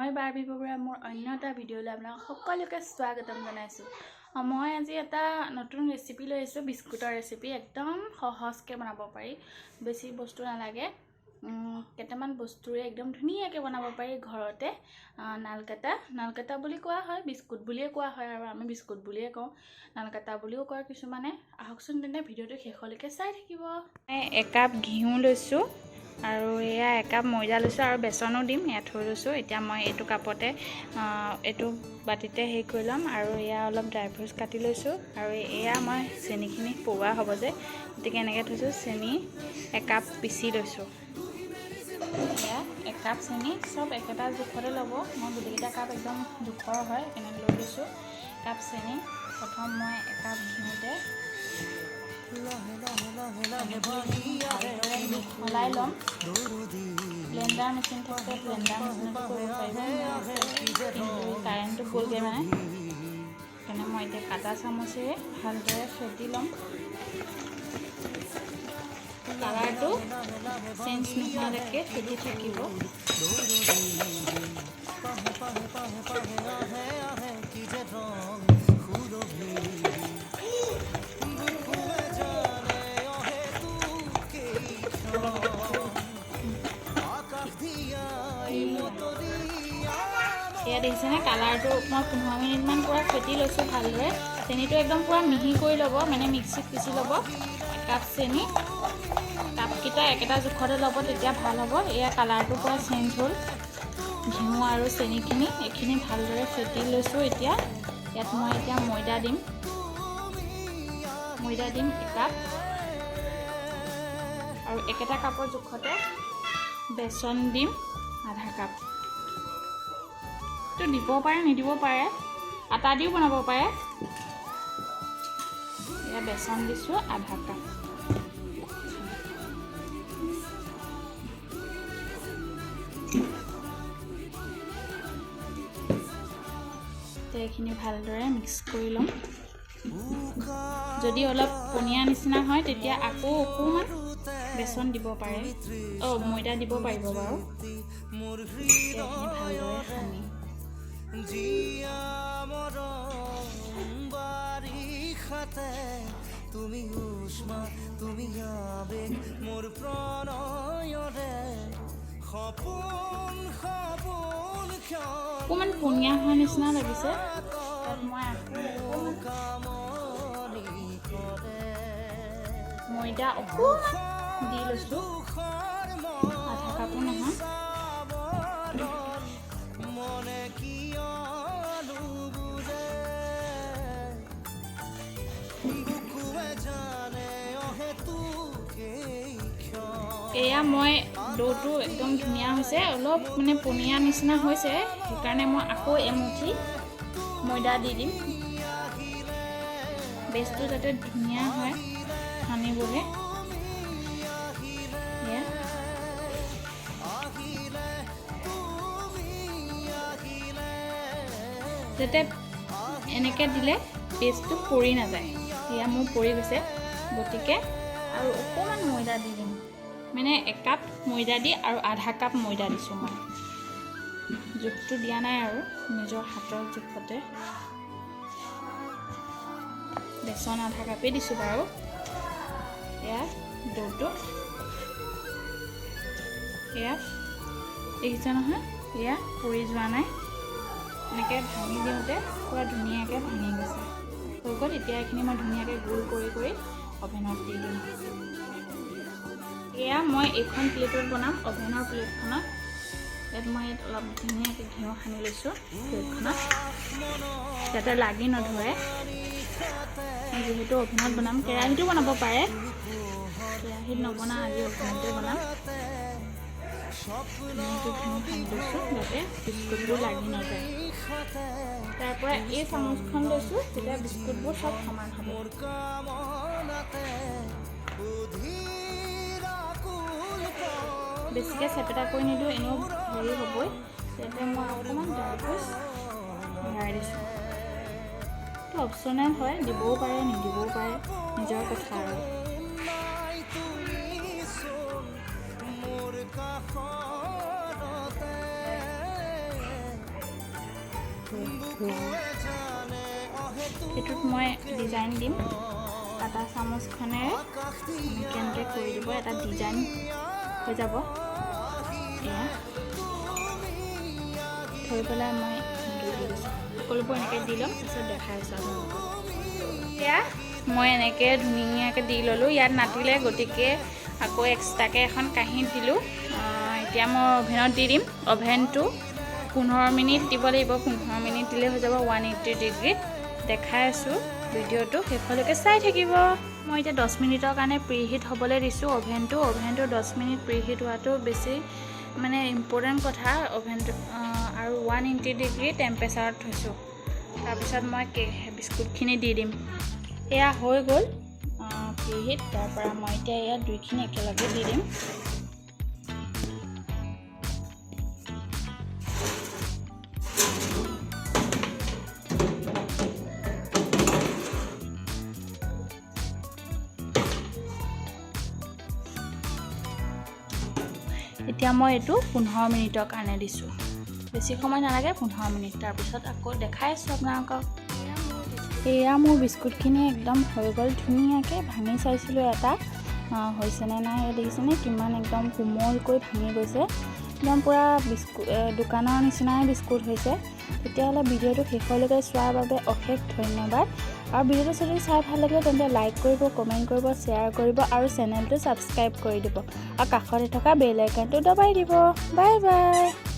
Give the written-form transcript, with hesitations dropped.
মই বাৰ্বি বৰুৱা মোৰ অন্য এটা ভিডিঅ'লৈ আপোনাক সকলোকে স্বাগতম জনাইছোঁ। মই আজি এটা নতুন ৰেচিপি লৈ আহিছোঁ, বিস্কুটৰ ৰেচিপি। একদম সহজকৈ বনাব পাৰি, বেছি বস্তু নালাগে। কেইটামান বস্তুৰে একদম ধুনীয়াকৈ বনাব পাৰি ঘৰতে। নালকাটা বুলি কোৱা হয়, বিস্কুট বুলিয়ে কোৱা হয়, আৰু আমি বিস্কুট বুলিয়ে কওঁ। নালকাটা বুলিও কয় কিছুমানে। আহকচোন তেন্তে ভিডিঅ'টো শেষলৈকে চাই থাকিব। একাপ ঘিউ লৈছোঁ আৰু এয়া একাপ ময়দা লৈছোঁ আৰু বেচনো দিম, ইয়াত থৈ লৈছোঁ। এতিয়া মই এইটো কাপতে এইটো বাতিতে হেৰি কৰি ল'ম আৰু এয়া অলপ ড্ৰাই ফ্ৰুটছ কাটি লৈছোঁ আৰু এয়া মই চেনিখিনি পগোৱা হ'ব যে, গতিকে এনেকৈ থৈছোঁ। চেনি একাপ পিচি লৈছোঁ। এয়া একাপ চেনি, চব একেটা জোখতে ল'ব। মই গোটেইকেইটা কাপ একদম জোখৰ হয়, এনেকৈ লৈ লৈছোঁ। একাপ চেনি প্ৰথম মই একাপ ঘিউতে মলাই ল'ম। ব্লেণ্ডাৰ মেচিন থাকিলে ব্লেণ্ডাৰ মেচিনতো কৰিব পাৰিব, কিন্তু কাৰেণ্টটো গ'লগৈ মানে, সেইকাৰণে মই এতিয়া কাটা চামুচেৰে ভালদৰে ফেটি ল'ম। কালাৰটো চেঞ্জ নোহোৱালৈকে ফেটি থাকিব। এয়া দেখিছেনে, কালাৰটো মই 15 মিনিটমান পূৰা ফেটি লৈছোঁ ভালদৰে। চেনিটো একদম পূৰা মিহি কৰি ল'ব, মানে মিক্সিত পিচি ল'ব। একাপ চেনি, কাপকেইটা একেটা জোখতে ল'ব, তেতিয়া ভাল হ'ব। এয়া কালাৰটো পূৰা চেঞ্জ হ'ল। ঘিউ আৰু চেনিখিনি এইখিনি ভালদৰে ফেটি লৈছোঁ। এতিয়া ইয়াত মই ময়দা দিম একাপ, আৰু একেটা কাপৰ জোখতে বেচন দিম আধা কাপ। এইটো দিব পাৰে নিদিব পাৰে, আটা দিও বনাব পাৰে। এয়া বেচন দিছোঁ আধা কাপ। এইখিনি ভালদৰে মিক্স কৰি ল'ম। যদি অলপ পনীয়া নিচিনা হয় তেতিয়া আকৌ অকণমান বেচন দিব পাৰে, ময়দা দিব পাৰিব বাৰু। এইখিনি ভালদৰে সানি অকণমান পনীয়া হোৱা নিচিনা লাগিছে, তাত মই আকৌ ময়দা অকণমান দি লৈছোঁ, আধা কাপো নহয়। এয়া মই ডোটো একদম ধুনীয়া হৈছে, অলপ মানে পনীয়া নিচিনা হৈছে, সেইকাৰণে মই আকৌ এমুঠি ময়দা দি দিম, বেচটো যাতে ধুনীয়া হয় সানিবলৈ। যাতে এনেকৈ দিলে পেষ্টটো পৰি নাযায়। এয়া মোৰ পৰি গৈছে, গতিকে আৰু অকণমান ময়দা দি দিম, মানে একাপ ময়দা দি আৰু আধা কাপ ময়দা দিছোঁ মই। জোখটো দিয়া নাই আৰু নিজৰ হাতৰ জোখতে। বেচন আধা কাপেই দিছোঁ বাৰু। এয়া ডোটো, এয়া দেখিছে নহয়, এয়া পৰি যোৱা নাই। এনেকৈ ভাঙি দিওঁতে পূৰা ধুনীয়াকৈ ভাঙি গৈছে, হৈ গ'ল। এতিয়া এইখিনি মই ধুনীয়াকৈ গোল কৰি অভেনত দি দিম। এয়া মই এইখন প্লেটত বনাম, অভেনৰ প্লেটখনত। ইয়াত মই অলপ ধুনীয়াকৈ ঘিউ সানি লৈছোঁ প্লেটখনত, যাতে লাগি নধৰে। যিহেতু অভেনত বনাম, কেৰাহীটো বনাব পাৰে, কেৰাহীত নবনাওঁ, আজি অভেনতে বনাম। ঘিউ সানি লৈছোঁ যাতে বিস্কুটবোৰ লাগি নাযায়। তাৰ পৰা এই চামুচখন লৈছোঁ, তেতিয়া বিস্কুটবোৰ চব সমান হ'ব। বেছিকৈ চেপেটা কৰি নিদিওঁ, এনেও হেৰি হ'বই। তেতিয়া মই অকণমান ড্ৰাই ফ্ৰুটছ ভৰাই দিছোঁ। এইটো অপশ্যনেল হয়, দিবও পাৰে নিদিবও পাৰে, নিজৰ কথা আৰু। এইটোত মই ডিজাইন দিম কাটা চামুচখনেৰে কেনেকৈ কৰি দিব এটা ডিজাইন হৈ যাব এয়া থৈ পেলাই মই সকলোবোৰ এনেকৈ দি ল'ম তাৰপিছত দেখাই আছোঁ আপোনালোকক এয়া মই এনেকৈ ধুনীয়াকৈ দি ল'লোঁ ইয়াত নাতিলে গতিকে আকৌ এক্সট্ৰাকৈ এখন কাঁহীত দিলোঁ এতিয়া মই অভেনত দি দিম অভেনটো 15 মিনিট দিব লাগিব 15 মিনিট দিলে হৈ যাব 180 ডিগ্ৰীত দেখাই আছোঁ ভিডিঅ'টো শেষলৈকে চাই থাকিব মই এতিয়া 10 মিনিটৰ কাৰণে প্ৰিহিট হ'বলৈ দিছোঁ অভেনটো 10 মিনিট প্ৰিহিট হোৱাটো বেছি মানে ইম্পৰ্টেণ্ট কথা অভেনটো আৰু 180 ডিগ্ৰী টেম্পাৰেচাৰত থৈছোঁ তাৰপিছত মই বিস্কুটখিনি দি দিম এয়া হৈ গ'ল প্ৰিহিট তাৰপৰা মই এতিয়া এয়া দুইখিনি একেলগে দি দিম এতিয়া মই এইটো 15 মিনিটৰ কাৰণে দিছোঁ বেছি সময় নালাগে 15 মিনিট তাৰপিছত আকৌ দেখাই আছোঁ আপোনালোকক এয়া মোৰ বিস্কুটখিনি একদম হৈ গ'ল ধুনীয়াকৈ ভাঙি চাইছিলোঁ এটা হৈছেনে নাই দেখিছেনে কিমান একদম কোমলকৈ ভাঙি গৈছে একদম পূৰা বিস্কুট দোকানৰ নিচিনাই বিস্কুট হৈছে তেতিয়াহ'লে ভিডিঅ'টো শেষলৈকে চোৱাৰ বাবে অশেষ ধন্যবাদ আৰু ভিডিঅ'টো যদি চাই ভাল লাগে তেন্তে লাইক কৰিব কমেণ্ট কৰিব শ্বেয়াৰ কৰিব আৰু চেনেলটো ছাবস্ক্ৰাইব কৰি দিব আৰু কাষতে থকা বেল আইকনটো দবাই দিব বাই বাই